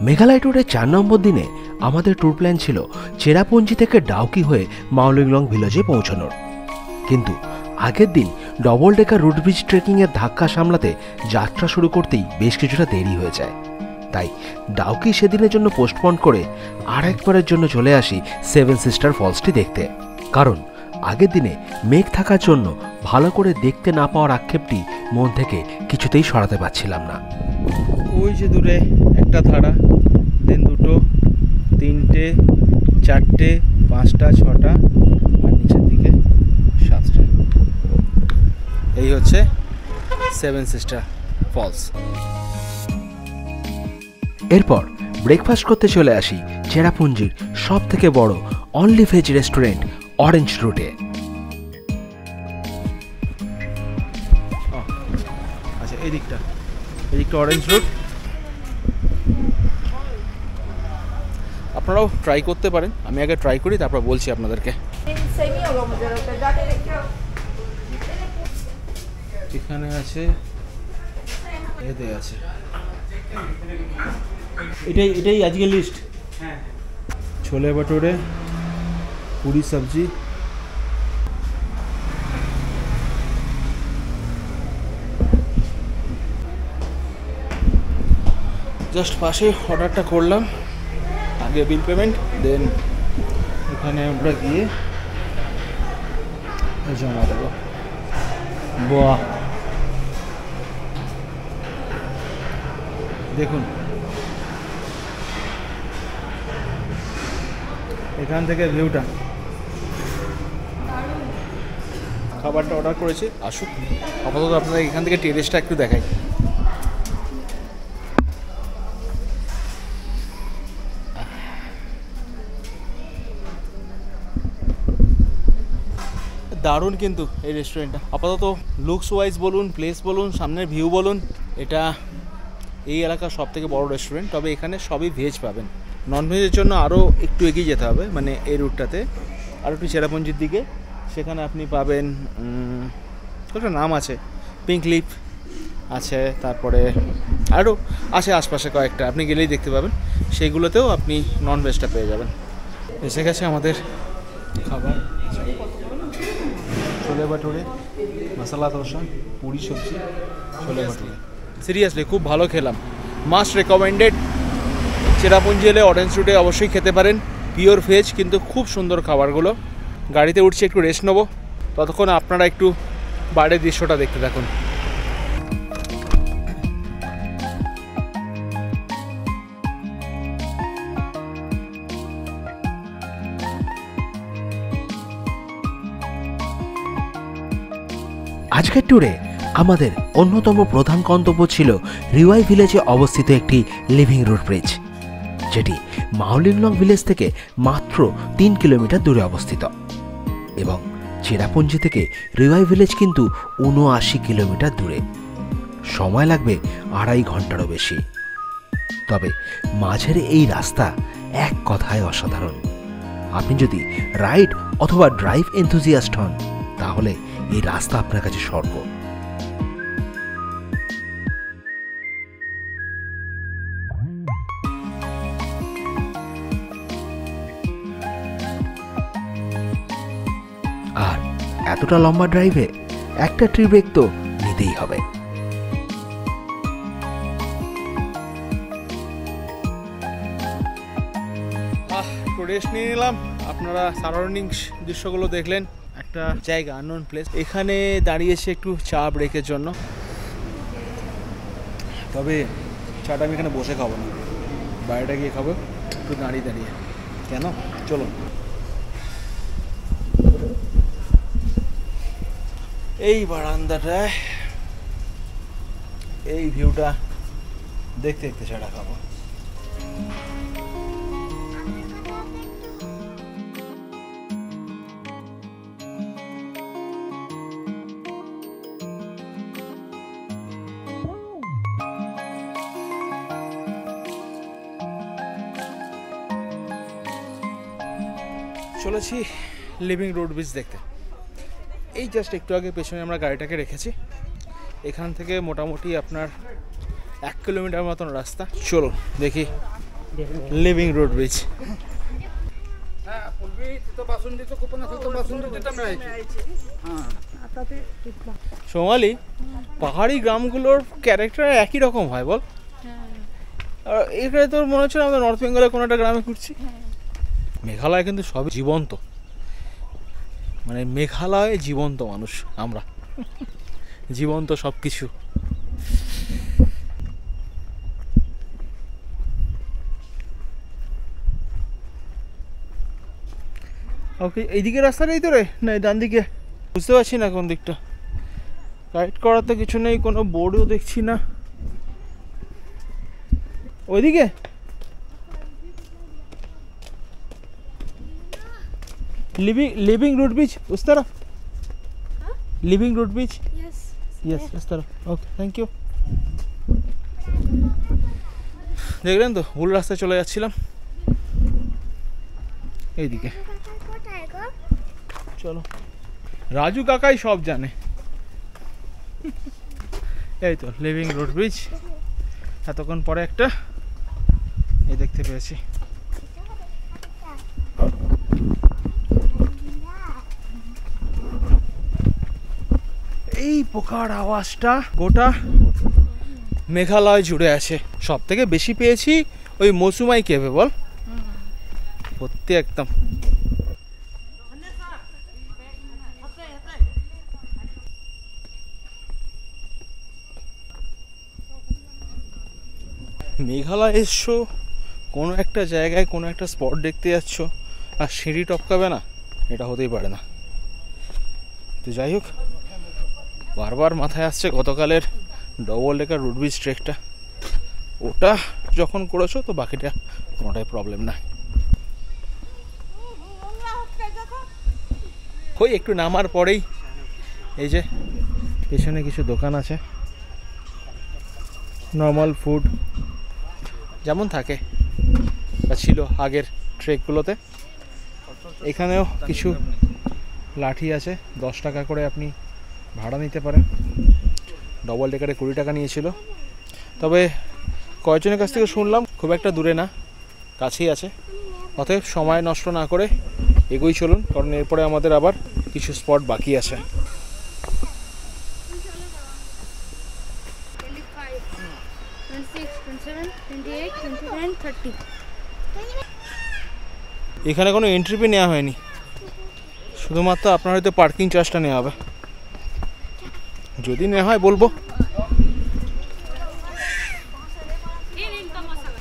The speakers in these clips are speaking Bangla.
মেঘালয় ট্যুরের 4 নম্বর দিনে আমাদের ট্যুর প্ল্যান ছিল চেরাপুঞ্জি থেকে ডাউকি হয়ে মাওলিংলং ভিলেজে পৌঁছানোর। কিন্তু আগের দিন ডবল ডেকার রুট ব্রিজ ট্রেকিংয়ের ধাক্কা সামলাতে যাত্রা শুরু করতেই বেশ কিছুটা দেরি হয়ে যায়। তাই ডাউকি সেদিনের জন্য পোস্টপন করে আরেকবারের জন্য চলে আসি সেভেন সিস্টার ফলসটি দেখতে। কারণ আগের দিনে মেঘ থাকার জন্য ভালো করে দেখতে না পাওয়ার আক্ষেপটি মন থেকে কিছুতেই সরাতে পারছিলাম না। ওই যে দূরে একটা ধারা, দেন দুটো, তিনটে, চারটে, পাঁচটা, ছটা, আর নিচের দিকে 7টা। এই হচ্ছে সেভেন সিস্টার ফলস। এরপর ব্রেকফাস্ট করতে চলে আসি চেরাপুঞ্জির সব থেকে বড় অনলি ভেজ রেস্টুরেন্ট অরেঞ্জ রুটে। আচ্ছা, এদিকটা অরেঞ্জ রুট। আপনারাও ট্রাই করতে পারেন। আমি আগে ট্রাই করি, তারপর বলছি আপনাদেরকে। এখানে আছে, এতে আছে, এটাই আজকের লিস্ট। ছোলে ভটোরে, পুরি সবজি, জাস্ট পাশে অর্ডারটা করলাম, আগে বিল পেমেন্ট, দেন এখানে আমরা গিয়ে জমা দেবো। বাহ, দেখুন এখান থেকে ভিউটা। খাবারটা অর্ডার করেছি, আসুক। আপাতত আপনাদের এখান থেকে টেরেসটা একটু দেখাই। দারুণ কিন্তু এই রেস্টুরেন্টটা। আপাতত লুকস ওয়াইজ বলুন, প্লেস বলুন, সামনের ভিউ বলুন, এটা এই এলাকার সব থেকে বড় রেস্টুরেন্ট। তবে এখানে সবই ভেজ পাবেন, নন ভেজের জন্য আরও একটু এগিয়ে যেতে হবে, মানে এই রুটটাতে আরও একটু চেরাপুঞ্জির দিকে। সেখানে আপনি পাবেন, একটা নাম আছে, পিঙ্ক লিপ আছে, তারপরে আরও আছে আশপাশে কয়েকটা, আপনি গেলেই দেখতে পাবেন। সেইগুলোতেও আপনি নন ভেজটা পেয়ে যাবেন। এসে গেছে আমাদের খাবার, ছোলে ভটোরে, মশলা ধোসা, পুরি সবজি, ছোলে ভটোরে। সিরিয়াসলি খুব ভালো খেলাম, মাস্ট রেকমেন্ডেড। চেরাপুঞ্জি এলে অরেঞ্জ রুটে অবশ্যই খেতে পারেন, পিওর ভেজ, কিন্তু খুব সুন্দর খাবারগুলো। গাড়িতে উঠছি, একটু রেস্ট নেবো, ততক্ষণ আপনারা একটু বাইরের দৃশ্যটা দেখতে থাকুন। আজকের ট্যুরে আমাদের অন্যতম প্রধান গন্তব্য ছিল রিওয়াই ভিলেজে অবস্থিত একটি লিভিং রুট ব্রিজ, যেটি মাওলিংলং ভিলেজ থেকে মাত্র 3 কিলোমিটার দূরে অবস্থিত। এবং চেরাপুঞ্জি থেকে রিওয়াই ভিলেজ কিন্তু 79 কিলোমিটার দূরে। সময় লাগবে 2.5 ঘন্টারও বেশি। তবে মাঝের এই রাস্তা এক কথায় অসাধারণ। আপনি যদি রাইড অথবা ড্রাইভ এনথুজিয়াস্ট হন, তাহলে এই রাস্তা আপনার কাছে স্বর্গ। আর এতটা লম্বা ড্রাইভে একটা ট্রি ব্রেক তো নিতেই হবে। একটু রেস্ট নিয়ে নিলাম। আপনারা সারাউন্ডিংস দৃশ্যগুলো দেখলেন। একটা জায়গা, আননোন প্লেস, এখানে দাঁড়িয়েছে একটু চা ব্রেকের জন্য। তবে চাটা আমি এখানে বসে খাবো না, বাইরেটা গিয়ে খাবো, একটু দাঁড়িয়ে দাঁড়িয়ে। কেন? চলো। এই বারান্দাটায় এই ভিউটা দেখতে দেখতে চাটা খাবো। চলেছি লিভিং রোড ব্রিজ দেখতে। এই জাস্ট একটু আগে পেছনে আমরা গাড়িটাকে রেখেছি। এখান থেকে মোটামুটি আপনার 1 কিলোমিটার মতন রাস্তা। চলো দেখি लिव्हिंग रोड ब्रिज. সোমালি, পাহাড়ি গ্রামগুলোর ক্যারেক্টার একই রকম হয় বল? আর এখানে তোর মনে হচ্ছে আমাদের নর্থ বেঙ্গলের কোনো একটা গ্রামে ঘুরছি. মেঘালয় কিন্তু সব জীবন্ত, মানে মেঘালয়ে জীবন্ত মানুষ আমরা, জীবন্ত সব কিছু. ওকে, এইদিকে রাস্তাটাই তো রে, না ডান দিকে? বুঝতে পারছি না কোন দিকটা. গাইড করার তো কিছু নেই, কোনো বোর্ডও দেখছি না. ওইদিকে लिविंग रूट बीच उस तरफ. लिविंग रूट बीच. यस उस तरफ. Okay, thank you. দেখলেন তো, ভুল রাস্তায় চলে যাচ্ছিলাম. এইদিকে চলো, রাজু কাকাই সব জানে. এই তো লিভিং রোড ব্রিজ. এতক্ষণ পরে একটা এই দেখতে পেয়েছি. এই পোকার আওয়াজটা গোটা মেঘালয় জুড়ে আছে. সব থেকে বেশি পেয়েছি ওই মৌসুমাই কেভে বল, সত্যি একদম. মেঘালয় এসছো, কোনো একটা জায়গায় কোনো একটা স্পট দেখতে যাচ্ছ আর সিঁড়ি টপকাবে না, এটা হতেই পারে না. তো যাই হোক, বারবার মাথায় আসছে গতকালের ডবল ডেকার রুট ব্রিজ ট্রেকটা. ওটা যখন করেছো তো বাকিটা কোনোটাই প্রবলেম না. ওই একটু নামার পরেই এই যে পেছনে কিছু দোকান আছে, নর্মাল ফুড যেমন থাকে বা ছিল আগের ট্রেকগুলোতে. এখানেও কিছু লাঠি আছে, 10 টাকা করে আপনি ভাড়া নিতে পারেন. ডবল ডেকারে 20 টাকা নিয়েছিল. তবে কয়েকজনের কাছ থেকে শুনলাম খুব একটা দূরে না, কাছেই আছে. অতএব সময় নষ্ট না করে এগোই চলুন, কারণ এরপরে আমাদের আবার কিছু স্পট বাকি আছে. এখানে কোনো এন্ট্রি ফি নেওয়া হয়নি, শুধুমাত্র আপনার হয়তো পার্কিং চার্জটা নেওয়া হবে. যদি নেওয়া হয় বলবো.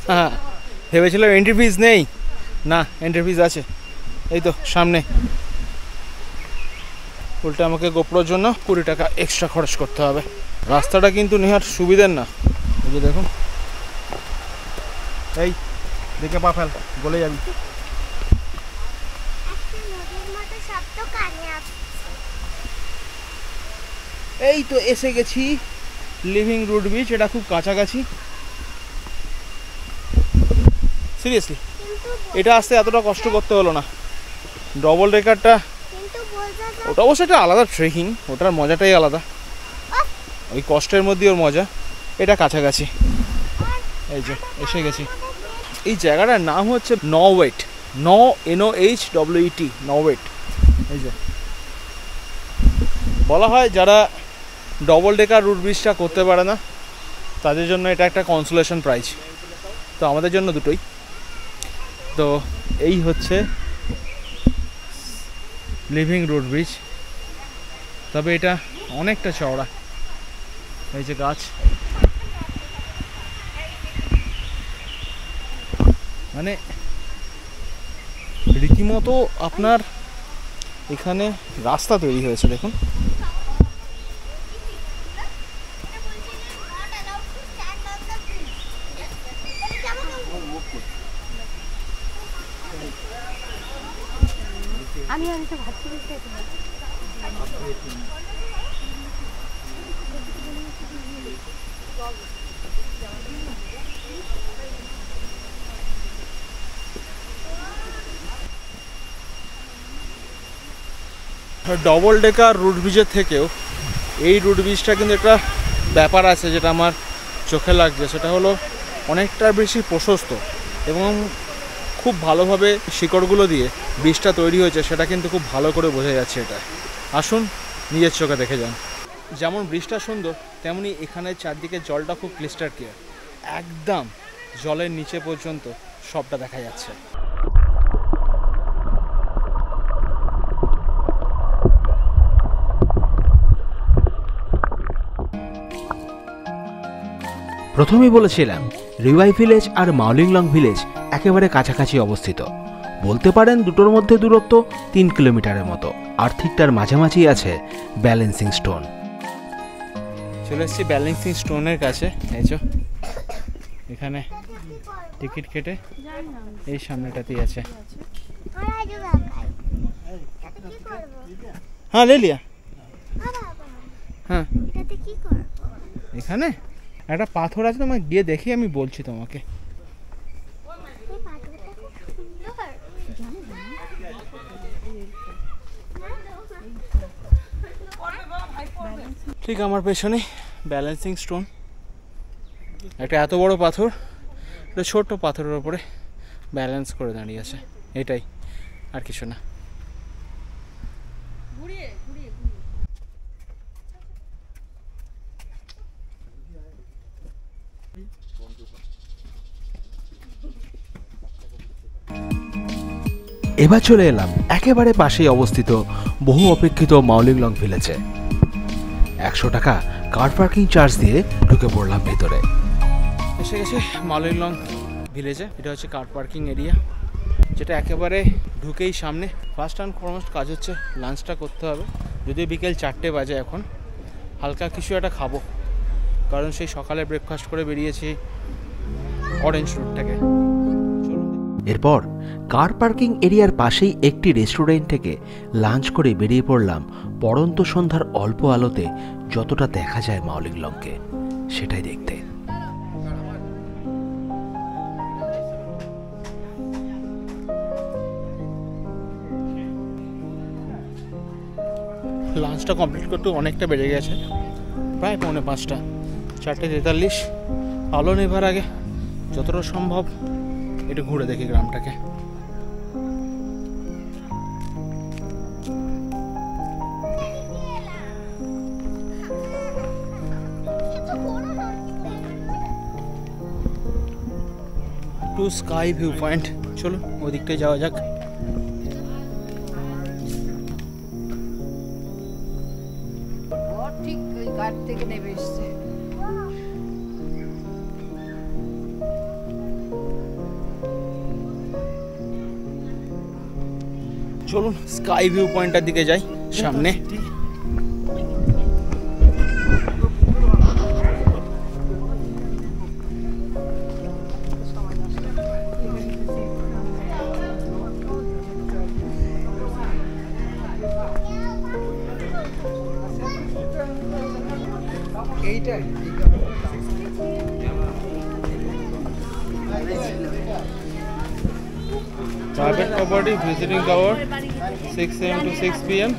হ্যাঁ, ভেবেছিলাম এন্ট্রি ফিজ নেই, না এন্ট্রি ফিজ আছে. এই তো সামনে. উল্টে আমাকে গোপ্রোর জন্য 20 টাকা এক্সট্রা খরচ করতে হবে. রাস্তাটা কিন্তু নেহার সুবিধার না. এই যে দেখুন, এই দেখে পা ফেল, বলে যাবি. এই তো এসে গেছি লিভিং রুট ব্রিজ. এটা খুব কাছাকাছি, সিরিয়াসলি. এটা আসতে এতটা কষ্ট করতে হলো না. ডবল ডেকারটা, ওটা অবশ্য একটা আলাদা ট্রেকিং, ওটার মজাটাই আলাদা. ওই কষ্টের মধ্যে ওর মজা. এটা কাছাকাছি, এই যে এসে গেছি. এই জায়গাটার নাম হচ্ছে নওয়েট, NOHWET, নওয়েট. এই যে বলা হয় যারা ডবল ডেকার রুট ব্রিজটা করতে পারে না তাদের জন্য এটা একটা কনসোলেশন প্রাইজ. তো আমাদের জন্য দুটোই. তো এই হচ্ছে লিভিং রুট ব্রিজ. তবে এটা অনেকটা চওড়া. এই যে গাছ, মানে রীতিমতো আপনার এখানে রাস্তা তৈরি হয়েছে. দেখুন, আমি তো ভাবছি ডবল ডেকার রুট ব্রিজের থেকেও এই রুট ব্রিজটা কিন্তু একটা ব্যাপার আছে যেটা আমার চোখে লাগছে. সেটা হলো অনেকটা বেশি প্রশস্ত. এবং খুব ভালোভাবে শিকড়গুলো দিয়ে বীজটা তৈরি হয়েছে সেটা কিন্তু খুব ভালো করে বোঝা যাচ্ছে। এটা আসুন নিজের চোখে দেখে যান। যেমন ব্রিজটা সুন্দর তেমনি এখানে চারদিকে জলটা খুব ক্লিস্টার ক্লিয়ার, একদম জলের নিচে পর্যন্ত সবটা দেখা যাচ্ছে। প্রথমেই বলেছিলাম রিওয়াই ভিলেজ আর মাওলিংলং ভিলেজ একেবারে কাছাকাছি অবস্থিত। বলতে পারেন দুটোর মধ্যে দূরত্ব 3 কিলোমিটারের মতো। আর ঠিক তার মাঝামাঝি আছে ব্যালেন্সিং স্টোন। চলে এসেছি ব্যালেন্সিং স্টোনের কাছে। এই যে এখানে টিকিট কেটে এই সামনেটাতেই আছে। হ্যাঁ লে লিয়া। হ্যাঁ এখানে একটা পাথর আছে, তোমাকে গিয়ে দেখি আমি বলছি তোমাকে। ঠিক আমার পেছনে ব্যালেন্সিং স্টোন, একটা এত বড় পাথর একটা ছোট্ট পাথরের ওপরে ব্যালেন্স করে দাঁড়িয়ে আছে, এটাই আর কিছু না। এবার চলে এলাম একেবারে পাশেই অবস্থিত বহু অপেক্ষিত মাওলিংলং ভিলেজে। 100 টাকা কার পার্কিং চার্জ দিয়ে ঢুকে পড়লাম ভেতরে। এসে গেছে মাওলিংলং ভিলেজে। এটা হচ্ছে কার পার্কিং এরিয়া, যেটা একেবারে ঢুকেই সামনে। ফার্স্ট অ্যান্ড ফরমোস্ট কাজ হচ্ছে লাঞ্চটা করতে হবে। যদিও বিকেল 4টে বাজে এখন, হালকা কিছু একটা খাবো, কারণ সেই সকালে ব্রেকফাস্ট করে বেরিয়েছি অরেঞ্জ রুট থেকে। এরপর কার পার্কিং এরিয়ার পাশেই একটি রেস্টুরেন্ট থেকে লাঞ্চ করে বেরিয়ে পড়লাম পড়ন্ত সন্ধ্যার অল্প আলোতে যতটা দেখা যায় মাওলিংলংকে সেটাই দেখতে। লাঞ্চটা কমপ্লিট করতে অনেকটা বেড়ে গেছে, প্রায় 4:45। 4:43। আলো নেভার আগে যতটা সম্ভব একটু ঘুরে দেখি গ্রামটাকে। টু স্কাই ভিউ পয়েন্ট, চলো ওই দিকটায় যাওয়া যাক। ঠিক ওই ঘাট থেকে নেমে এসছে। চলুন স্কাই ভিউ পয়েন্টটার দিকে যাই সামনে। এইটাই Private property visiting hour 6 AM to 6 PM,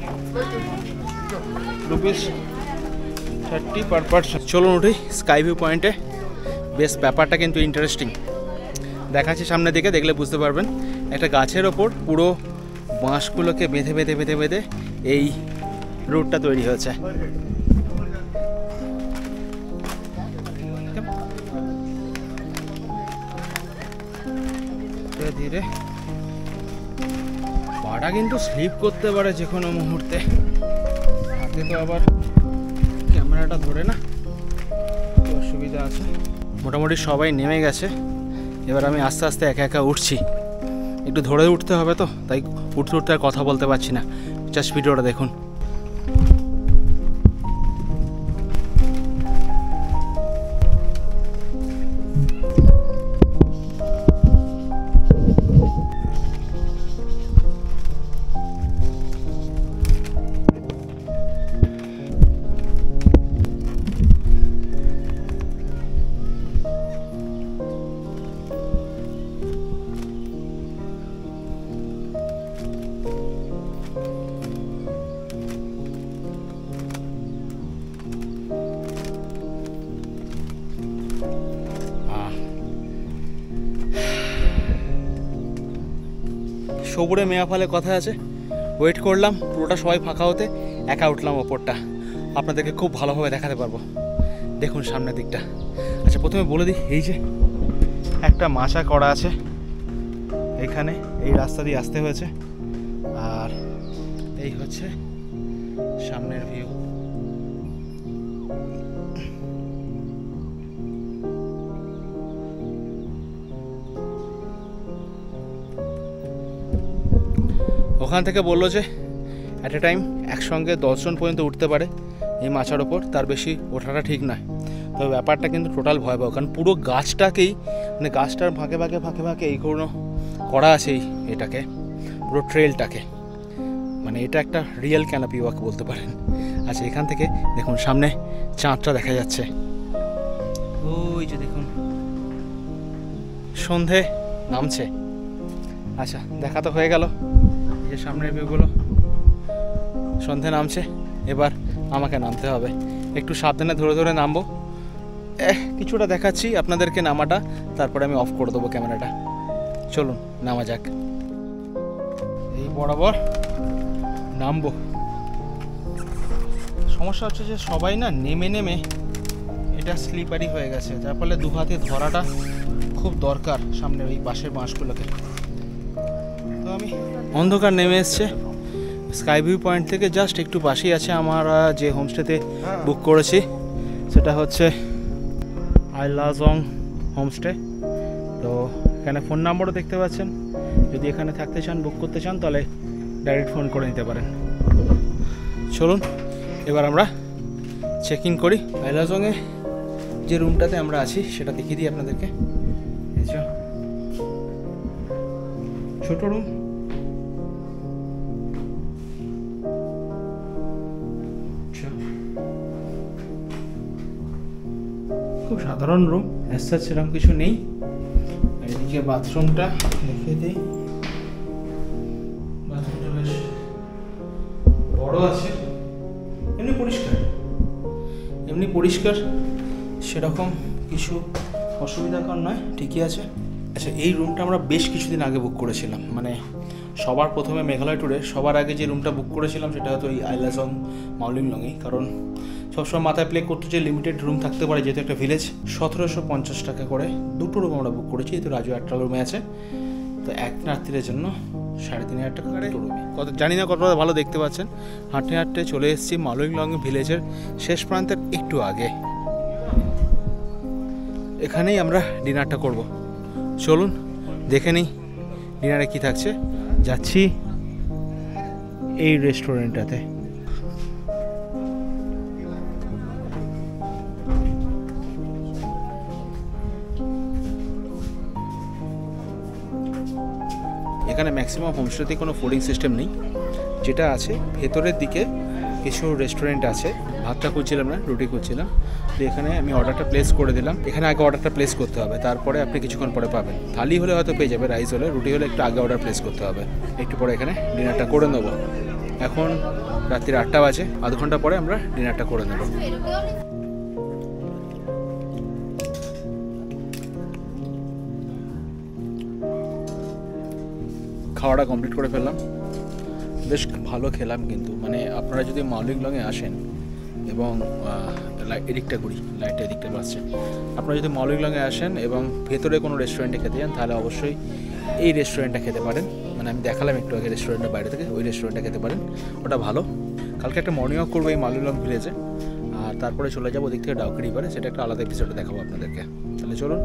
₹30 per person। চলুন উঠি স্কাই ভিউ পয়েন্টে। বেশ ব্যাপারটা কিন্তু ইন্টারেস্টিং দেখাচ্ছি, সামনে দিকে দেখলে বুঝতে পারবেন। একটা গাছের ওপর পুরো বাঁশগুলোকে বেঁধে বেঁধে বেঁধে বেঁধে এই রুটটা তৈরি হয়েছে। ধীরে ধীরে পাটা কিন্তু স্লিপ করতে পারে যে কোনো মুহূর্তে। হাতে তো আবার ক্যামেরাটা ধরে না, অসুবিধা আছে। মোটামুটি সবাই নেমে গেছে, এবার আমি আস্তে আস্তে একা একা উঠছি। একটু ধরে উঠতে হবে তো, তাই উঠতে উঠতে আর কথা বলতে পারছি না। জাস্ট ভিডিওটা দেখুন। সবুরে মেয়া ফলে কথা আছে, ওয়েট করলাম পুরোটা সবাই ফাঁকা হতে, একা উঠলাম ওপরটা, আপনাদেরকে খুব ভালোভাবে দেখাতে পারবো। দেখুন সামনের দিকটা। আচ্ছা প্রথমে বলে দিই, এই যে একটা মাচা করা আছে এখানে, এই রাস্তা দিয়ে আসতে হয়েছে, আর এই হচ্ছে সামনের ভিউ। ওখান থেকে বললো যে অ্যাট এ টাইম একসঙ্গে 10 জন পর্যন্ত উঠতে পারে এই মাচার ওপর, তার বেশি ওঠাটা ঠিক নয়। তবে ব্যাপারটা কিন্তু টোটাল ভয়াবহ, কারণ পুরো গাছটাকেই মানে গাছটার ফাঁকে ফাঁকে ফাঁকে ফাঁকে এই করা আছে এটাকে, পুরো ট্রেলটাকে, মানে এটা একটা রিয়েল ক্যানাপি ওয়াক বলতে পারেন। আচ্ছা এখান থেকে দেখুন সামনে চাঁদটা দেখা যাচ্ছে, ওই যে দেখুন সন্ধে নামছে। আচ্ছা দেখা তো হয়ে গেল, এই যে সামনের ভিউগুলো, সন্ধে নামছে, এবার আমাকে নামতে হবে, একটু সাবধানে ধরে ধরে নামবো। কিছুটা দেখাচ্ছি আপনাদেরকে নামাটা, তারপরে আমি অফ করে দেবো ক্যামেরাটা। চলুন নামা যাক, এই বরাবর নামবো। সমস্যা হচ্ছে যে সবাই না নেমে নেমে এটা স্লিপারি হয়ে গেছে, যার ফলে দু হাতে ধরাটা খুব দরকার সামনের এই পাশের বাঁশগুলোকে। তো আমি অন্ধকার নেমে এসছে, স্কাই ভিউ পয়েন্ট থেকে জাস্ট একটু পাশেই আছে আমার যে হোমস্টেতে বুক করেছি, সেটা হচ্ছে আইলাজং হোমস্টে। তো এখানে ফোন নাম্বারও দেখতে পাচ্ছেন, যদি এখানে থাকতে চান বুক করতে চান তাহলে ডাইরেক্ট ফোন করে নিতে পারেন। চলুন এবার আমরা চেক ইন করি। আইলাজংয়ে যে রুমটাতে আমরা আছি সেটা দেখিয়ে দিই আপনাদেরকে। ছোট রুম, খুব সাধারণ রুম, অ্যাজ সেরকম কিছু নেই। এদিকে বাথরুমটা দেখিয়ে দিই, বাথরুমটা বেশ বড় আছে, এমনি পরিষ্কার সেরকম কিছু অসুবিধাকর নয়, ঠিকই আছে। আচ্ছা এই রুমটা আমরা বেশ কিছুদিন আগে বুক করেছিলাম, মানে সবার প্রথমে মেঘালয় ট্যুরে সবার আগে যে রুমটা বুক করেছিলাম সেটা হয়তো এই আইলাজং মাউলিংলংয়ে, কারণ সবসময় মাথায় প্লে করতো যে লিমিটেড রুম থাকতে পারে, যেহেতু একটা ভিলেজ। 1750 টাকা করে দুটো রুম আমরা বুক করেছি, তো রাজু একটা রুমে আছে, তো এক রাত্রির জন্য 3500 টাকা করে রুমে। কত জানি না কতটা ভালো দেখতে পাচ্ছেন, হাঁটতে হাঁটতে চলে এসেছি মাউলিংলং ভিলেজের শেষ প্রান্তের একটু আগে। এখানেই আমরা ডিনারটা করব, চলুন দেখে নিই ডিনারে কি থাকছে। যাচ্ছি এই রেস্টুরেন্টটাতে। এখানে ম্যাক্সিমাম হোমস্টেতে কোনো ফুডিং সিস্টেম নেই, যেটা আছে ভেতরের দিকে কিছু রেস্টুরেন্ট আছে। ভাতটা খুঁজছিলাম না, রুটি খুঁজছিলাম, তো এখানে আমি অর্ডারটা প্লেস করে দিলাম। এখানে আগে অর্ডারটা প্লেস করতে হবে, তারপরে আপনি কিছুক্ষণ পরে পাবেন। থালি হলে হয়তো পেয়ে যাবে, রাইস হলে, রুটি হলে একটু আগে অর্ডার প্লেস করতে হবে। একটু পরে এখানে ডিনারটা করে নেবো। এখন রাত্রির 8টা বাজে, আধ ঘন্টা পরে আমরা ডিনারটা করে নেব। খাওয়াটা কমপ্লিট করে ফেললাম, বেশ ভালো খেলাম কিন্তু। মানে আপনারা যদি মাউলিংলংয়ে আসেন এবং এদিকটা ঘুরি, লাইটটা এদিকটা বাসছে, আপনারা যদি মাউলিংলংয়ে আসেন এবং ভেতরে কোনো রেস্টুরেন্টে খেতে যান তাহলে অবশ্যই এই রেস্টুরেন্টটা খেতে পারেন। মানে আমি দেখালাম একটু আগে রেস্টুরেন্টের বাইরে থেকে, ওই রেস্টুরেন্টটা খেতে পারেন, ওটা ভালো। কালকে একটা মর্নিং ওয়াক করবো এই মাউলিংলং ভিলেজে, আর তারপরে চলে যাবো ওদিক থেকে ডাউকি রিভারে, সেটা একটা আলাদা এপিসোডে দেখাবো আপনাদেরকে। তাহলে চলুন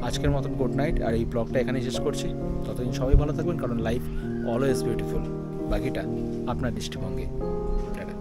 আজকের মতন গুড নাইট, আর এই ব্লগটা এখানেই শেষ করছি। ততদিন সবাই ভালো থাকবেন, কারণ লাইফ অলওয়েজ বিউটিফুল, বাকিটা আপনার দৃষ্টিভঙ্গি। টাটা।